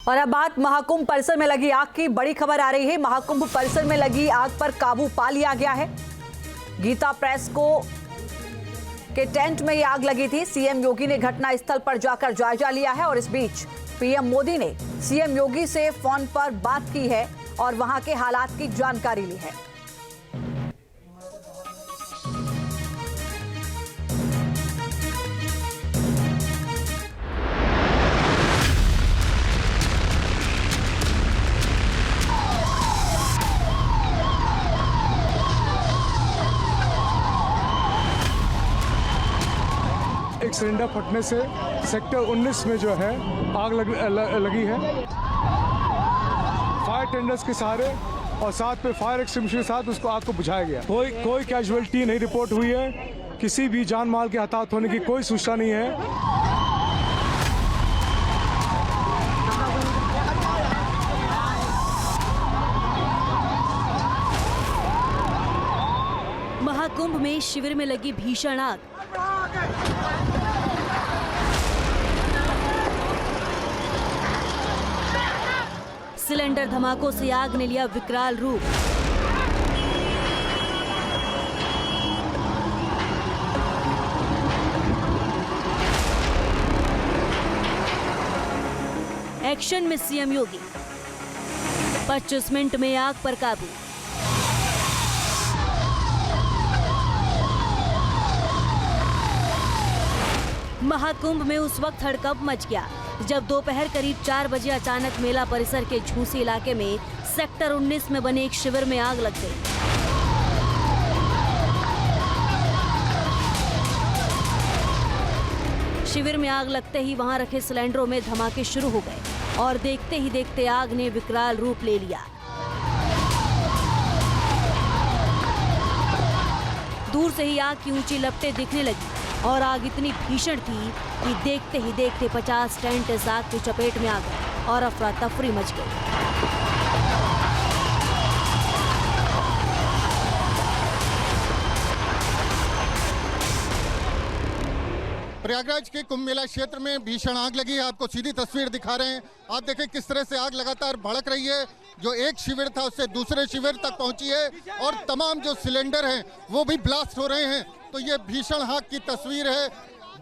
और अब बात महाकुंभ परिसर में लगी आग की। बड़ी खबर आ रही है, महाकुंभ परिसर में लगी आग पर काबू पा लिया गया है। गीता प्रेस के टेंट में ये आग लगी थी। सीएम योगी ने घटना स्थल पर जाकर जायजा लिया है और इस बीच पीएम मोदी ने सीएम योगी से फोन पर बात की है और वहां के हालात की जानकारी ली है। एक सिलेंडर फटने से सेक्टर 19 में जो है आग लगी है। फायर टेंडर्स के सहारे और साथ में फायर एक्सटिंग्विशर के साथ उसको आग को बुझाया गया। कोई कैजुअलिटी नहीं रिपोर्ट हुई है। किसी भी जान माल के हताहत होने की कोई सूचना नहीं है। महाकुंभ में शिविर में लगी भीषण आग। सिलेंडर धमाकों से आग ने लिया विकराल रूप। एक्शन में सीएम योगी, 25 मिनट में आग पर काबू। महाकुंभ में उस वक्त हड़कंप मच गया जब दोपहर करीब 4 बजे अचानक मेला परिसर के झूसी इलाके में सेक्टर 19 में बने एक शिविर में आग लग गई। शिविर में आग लगते ही वहां रखे सिलेंडरों में धमाके शुरू हो गए और देखते ही देखते आग ने विकराल रूप ले लिया। दूर से ही आग की ऊंची लपटें दिखने लगी और आग इतनी भीषण थी कि देखते ही देखते 50 टेंट इस आग की चपेट में आ गए और अफरा तफरी मच गई। प्रयागराज के कुंभ मेला क्षेत्र में भीषण आग लगी है। आपको सीधी तस्वीर दिखा रहे हैं। आप देखें किस तरह से आग लगातार भड़क रही है। जो एक शिविर था उससे दूसरे शिविर तक पहुंची है और तमाम जो सिलेंडर हैं वो भी ब्लास्ट हो रहे हैं। तो ये भीषण आग की तस्वीर है।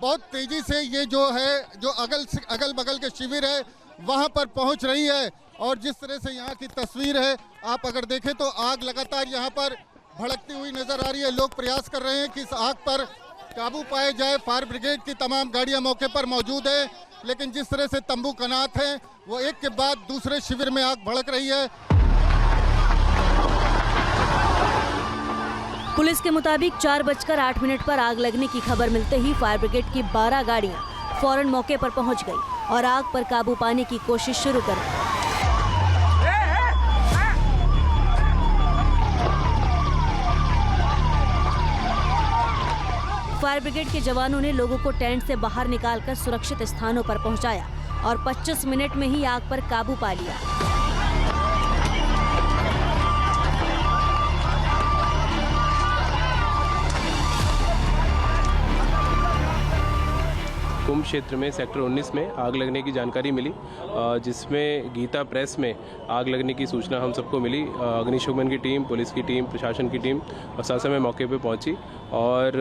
बहुत तेजी से ये जो है जो अगल बगल के शिविर है वहां पर पहुंच रही है और जिस तरह से यहाँ की तस्वीर है आप अगर देखें तो आग लगातार यहाँ पर भड़कती हुई नजर आ रही है। लोग प्रयास कर रहे हैं कि इस आग पर काबू पाए जाए। फायर ब्रिगेड की तमाम गाड़ियां मौके पर मौजूद है, लेकिन जिस तरह से तंबू कनात हैं वो एक के बाद दूसरे शिविर में आग भड़क रही है। पुलिस के मुताबिक 4:08 पर आग लगने की खबर मिलते ही फायर ब्रिगेड की 12 गाड़ियां फौरन मौके पर पहुंच गई और आग पर काबू पाने की कोशिश शुरू कर दी। फायर ब्रिगेड के जवानों ने लोगों को टेंट से बाहर निकालकर सुरक्षित स्थानों पर पहुंचाया और 25 मिनट में ही आग पर काबू पा लिया। कुंभ क्षेत्र में सेक्टर 19 में आग लगने की जानकारी मिली, जिसमें गीता प्रेस में आग लगने की सूचना हम सबको मिली। अग्निशमन की टीम, पुलिस की टीम, प्रशासन की टीम और साथ समय मौके पर पहुंची और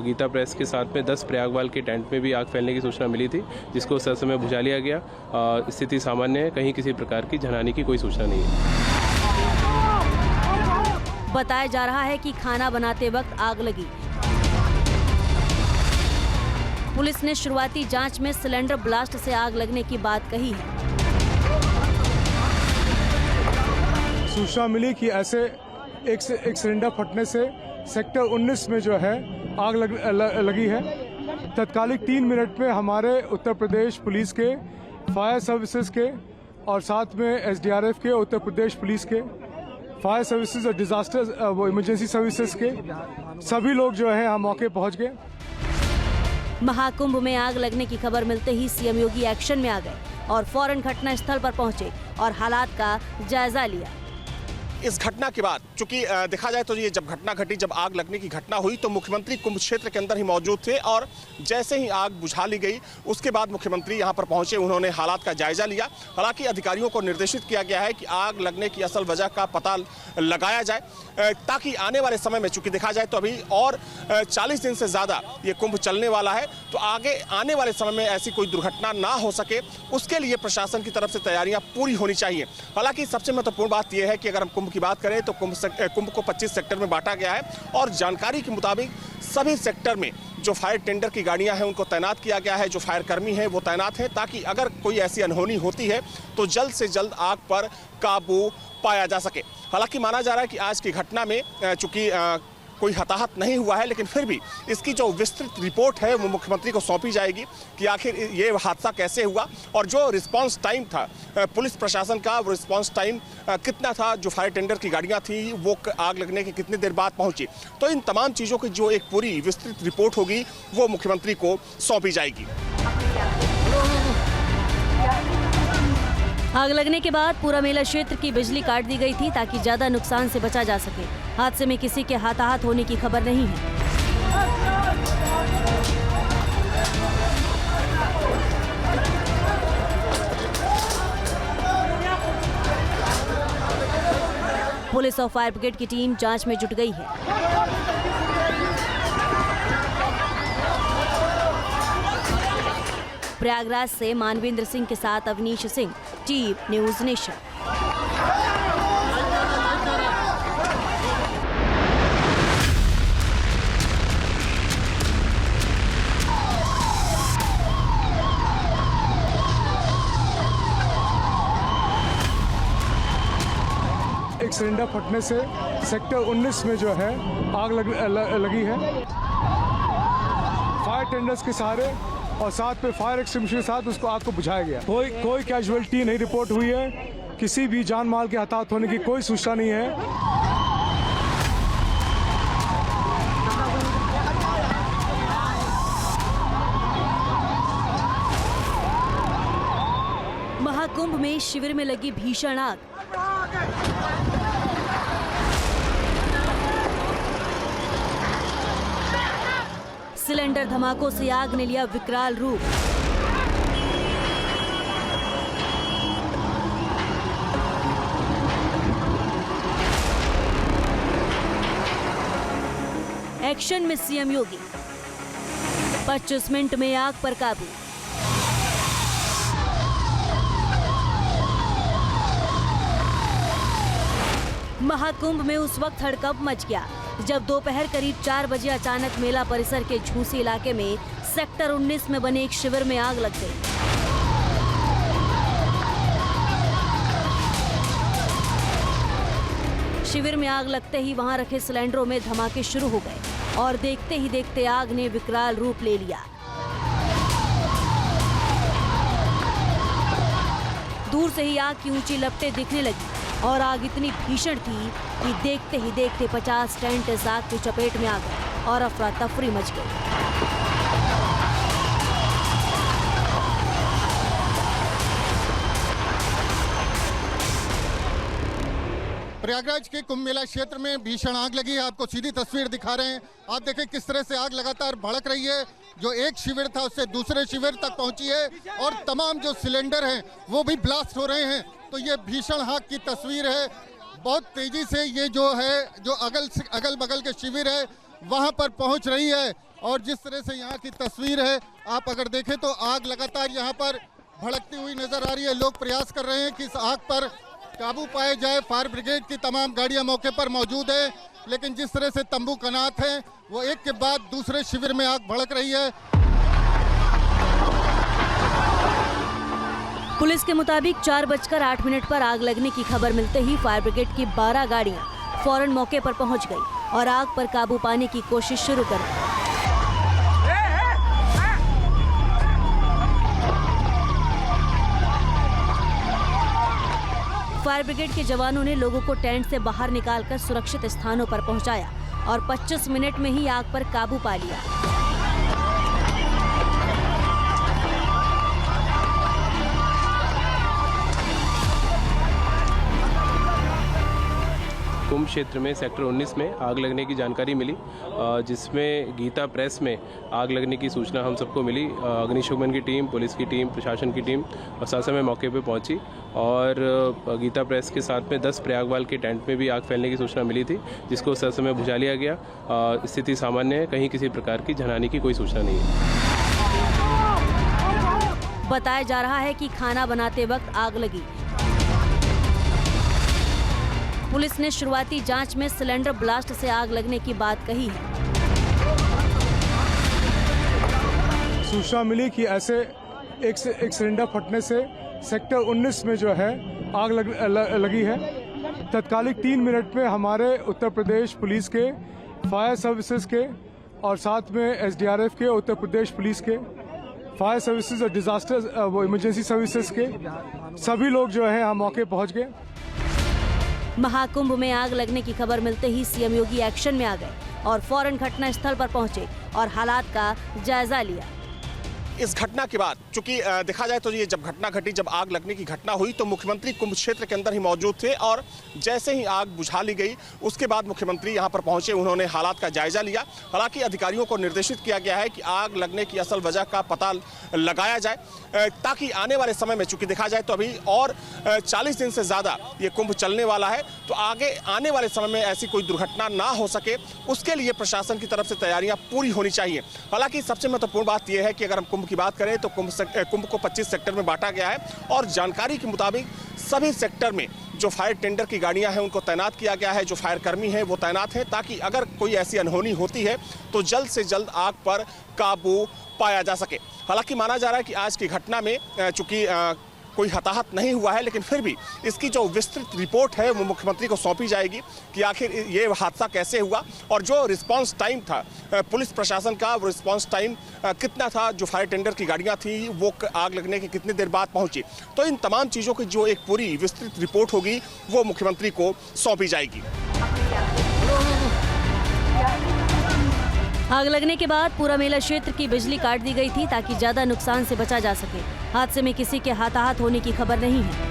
गीता प्रेस के साथ में 10 प्रयागवाल के टेंट में भी आग फैलने की सूचना मिली थी, जिसको उस समय बुझा लिया गया। स्थिति सामान्य है, कहीं किसी प्रकार की जनहानि की कोई सूचना नहीं है। बताया जा रहा है कि खाना बनाते वक्त आग लगी। पुलिस ने शुरुआती जांच में सिलेंडर ब्लास्ट से आग लगने की बात कही है। सूचना मिली कि ऐसे एक सिलेंडर फटने से सेक्टर 19 में जो है आग लगी है। तत्कालिक 3 मिनट में हमारे उत्तर प्रदेश पुलिस के, फायर सर्विसेज के और साथ में एसडीआरएफ के, उत्तर प्रदेश पुलिस के, फायर सर्विसेज और डिजास्टर इमरजेंसी सर्विसेज के सभी लोग जो है यहाँ मौके पहुँच गए। महाकुंभ में आग लगने की खबर मिलते ही सीएम योगी एक्शन में आ गए और फौरन घटना स्थल पर पहुंचे और हालात का जायजा लिया। इस घटना के बाद, चूंकि देखा जाए तो ये जब घटना घटी, जब आग लगने की घटना हुई तो मुख्यमंत्री कुंभ क्षेत्र के अंदर ही मौजूद थे और जैसे ही आग बुझा ली गई उसके बाद मुख्यमंत्री यहां पर पहुंचे, उन्होंने हालात का जायजा लिया। हालांकि अधिकारियों को निर्देशित किया गया है कि आग लगने की असल वजह का पता लगाया जाए ताकि आने वाले समय में, चूंकि देखा जाए तो अभी और 40 दिन से ज़्यादा ये कुंभ चलने वाला है, तो आगे आने वाले समय में ऐसी कोई दुर्घटना ना हो सके उसके लिए प्रशासन की तरफ से तैयारियां पूरी होनी चाहिए। हालांकि सबसे महत्वपूर्ण बात यह है कि अगर हम कुंभ की बात करें तो कुंभ को 25 सेक्टर में बांटा गया है और जानकारी के मुताबिक सभी सेक्टर में जो फायर टेंडर की गाड़ियां हैं उनको तैनात किया गया है, जो फायर कर्मी हैं वो तैनात हैं ताकि अगर कोई ऐसी अनहोनी होती है तो जल्द से जल्द आग पर काबू पाया जा सके। हालांकि माना जा रहा है कि आज की घटना में चूंकि कोई हताहत नहीं हुआ है, लेकिन फिर भी इसकी जो विस्तृत रिपोर्ट है वो मुख्यमंत्री को सौंपी जाएगी कि आखिर ये हादसा कैसे हुआ और जो रिस्पांस टाइम था पुलिस प्रशासन का, वो रिस्पांस टाइम कितना था, जो फायर टेंडर की गाड़ियां थी वो आग लगने के कितनी देर बाद पहुंची। तो इन तमाम चीज़ों की जो एक पूरी विस्तृत रिपोर्ट होगी वो मुख्यमंत्री को सौंपी जाएगी। आग लगने के बाद पूरा मेला क्षेत्र की बिजली काट दी गई थी ताकि ज्यादा नुकसान से बचा जा सके। हादसे में किसी के हताहत होने की खबर नहीं है। पुलिस और फायर ब्रिगेड की टीम जांच में जुट गई है। प्रयागराज से मानवेंद्र सिंह के साथ Avnish Singh, TV News Nation. एक सिलेंडर फटने से सेक्टर 19 में जो है आग लगी है। फायर टेंडर्स के सहारे और साथ में फायर एक्सटिंग्विशर के साथ उसको आग को बुझाया गया। कोई कैजुअलिटी नहीं रिपोर्ट हुई है, किसी भी जान माल के हताहत होने की कोई सूचना नहीं है। महाकुंभ में शिविर में लगी भीषण आग। सिलेंडर धमाकों से आग ने लिया विकराल रूप। एक्शन में सीएम योगी, 25 मिनट में आग पर काबू। महाकुंभ में उस वक्त हड़कंप मच गया जब दोपहर करीब 4 बजे अचानक मेला परिसर के झूसी इलाके में सेक्टर 19 में बने एक शिविर में आग लग गई। शिविर में आग लगते ही वहां रखे सिलेंडरों में धमाके शुरू हो गए और देखते ही देखते आग ने विकराल रूप ले लिया। दूर से ही आग की ऊंची लपटें दिखने लगी और आग इतनी भीषण थी कि देखते ही देखते 50 टेंट इस आग की चपेट में आ गए और अफरा तफरी मच गई। प्रयागराज के कुंभ मेला क्षेत्र में भीषण आग लगी है। आपको सीधी तस्वीर दिखा रहे हैं। आप देखें किस तरह से आग लगातार भड़क रही है। जो एक शिविर था उससे दूसरे शिविर तक पहुंची है और तमाम जो सिलेंडर हैं वो भी ब्लास्ट हो रहे हैं। तो ये भीषण आग की तस्वीर है। बहुत तेजी से ये जो है जो अगल बगल के शिविर है वहां पर पहुंच रही है और जिस तरह से यहाँ की तस्वीर है आप अगर देखें तो आग लगातार यहाँ पर भड़कती हुई नजर आ रही है। लोग प्रयास कर रहे हैं कि इस आग पर काबू पाया जाए। फायर ब्रिगेड की तमाम गाड़ियां मौके पर मौजूद है, लेकिन जिस तरह से तंबू कनात हैं वो एक के बाद दूसरे शिविर में आग भड़क रही है। पुलिस के मुताबिक 4:08 पर आग लगने की खबर मिलते ही फायर ब्रिगेड की 12 गाड़ियां फौरन मौके पर पहुंच गई और आग पर काबू पाने की कोशिश शुरू कर दी। फायर ब्रिगेड के जवानों ने लोगों को टेंट से बाहर निकालकर सुरक्षित स्थानों पर पहुंचाया और 25 मिनट में ही आग पर काबू पा लिया। कुंभ क्षेत्र में सेक्टर 19 में आग लगने की जानकारी मिली, जिसमें गीता प्रेस में आग लगने की सूचना हम सबको मिली। अग्निशमन की टीम, पुलिस की टीम, प्रशासन की टीम और साथ समय मौके पे पहुंची और गीता प्रेस के साथ में 10 प्रयागवाल के टेंट में भी आग फैलने की सूचना मिली थी, जिसको उस समय बुझा लिया गया। स्थिति सामान्य है, कहीं किसी प्रकार की जनहानि की कोई सूचना नहीं है। बताया जा रहा है कि खाना बनाते वक्त आग लगी। पुलिस ने शुरुआती जांच में सिलेंडर ब्लास्ट से आग लगने की बात कही है। सूचना मिली कि ऐसे एक सिलेंडर फटने से सेक्टर 19 में जो है आग लगी है। तत्कालिक 3 मिनट में हमारे उत्तर प्रदेश पुलिस के, फायर सर्विसेज के और साथ में एसडीआरएफ के, उत्तर प्रदेश पुलिस के, फायर सर्विसेज और डिजास्टर वो इमरजेंसी सर्विसेज के सभी लोग जो है हम मौके पहुंच गए। महाकुंभ में आग लगने की खबर मिलते ही सीएम योगी एक्शन में आ गए और फौरन घटना स्थल पर पहुंचे और हालात का जायजा लिया। इस घटना के बाद चूंकि देखा जाए तो ये जब घटना घटी, जब आग लगने की घटना हुई तो मुख्यमंत्री कुंभ क्षेत्र के अंदर ही मौजूद थे और जैसे ही आग बुझा ली गई उसके बाद मुख्यमंत्री यहां पर पहुंचे, उन्होंने हालात का जायजा लिया। हालांकि अधिकारियों को निर्देशित किया गया है कि आग लगने की असल वजह का पता लगाया जाए ताकि आने वाले समय में, चूंकि देखा जाए तो अभी और 40 दिन से ज़्यादा ये कुंभ चलने वाला है, तो आगे आने वाले समय में ऐसी कोई दुर्घटना ना हो सके, उसके लिए प्रशासन की तरफ से तैयारियां पूरी होनी चाहिए। हालांकि सबसे महत्वपूर्ण बात यह है कि अगर हम कुंभ की बात करें तो कुंभ को 25 सेक्टर में बांटा गया है और जानकारी के मुताबिक सभी सेक्टर में जो फायर टेंडर की गाड़ियां हैं उनको तैनात किया गया है, जो फायर कर्मी हैं वो तैनात हैं, ताकि अगर कोई ऐसी अनहोनी होती है तो जल्द से जल्द आग पर काबू पाया जा सके। हालांकि माना जा रहा है कि आज की घटना में चूंकि कोई हताहत नहीं हुआ है, लेकिन फिर भी इसकी जो विस्तृत रिपोर्ट है वो मुख्यमंत्री को सौंपी जाएगी कि आखिर ये हादसा कैसे हुआ और जो रिस्पांस टाइम था पुलिस प्रशासन का, वो रिस्पांस टाइम कितना था, जो फायर टेंडर की गाड़ियां थी वो आग लगने के कितनी देर बाद पहुंची। तो इन तमाम चीज़ों की जो एक पूरी विस्तृत रिपोर्ट होगी वो मुख्यमंत्री को सौंपी जाएगी। आग लगने के बाद पूरा मेला क्षेत्र की बिजली काट दी गई थी ताकि ज्यादा नुकसान से बचा जा सके। हादसे में किसी के हताहत होने की खबर नहीं है।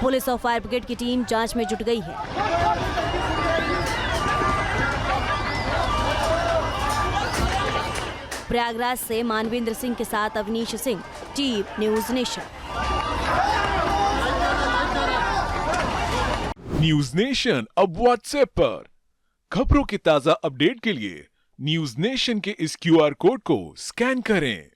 पुलिस और फायर ब्रिगेड की टीम जांच में जुट गई है। प्रयागराज से मानवेंद्र सिंह के साथ Avnish Singh, team News Nation. News Nation अब व्हाट्सएप पर खबरों के ताजा अपडेट के लिए न्यूज नेशन के इस QR कोड को स्कैन करें।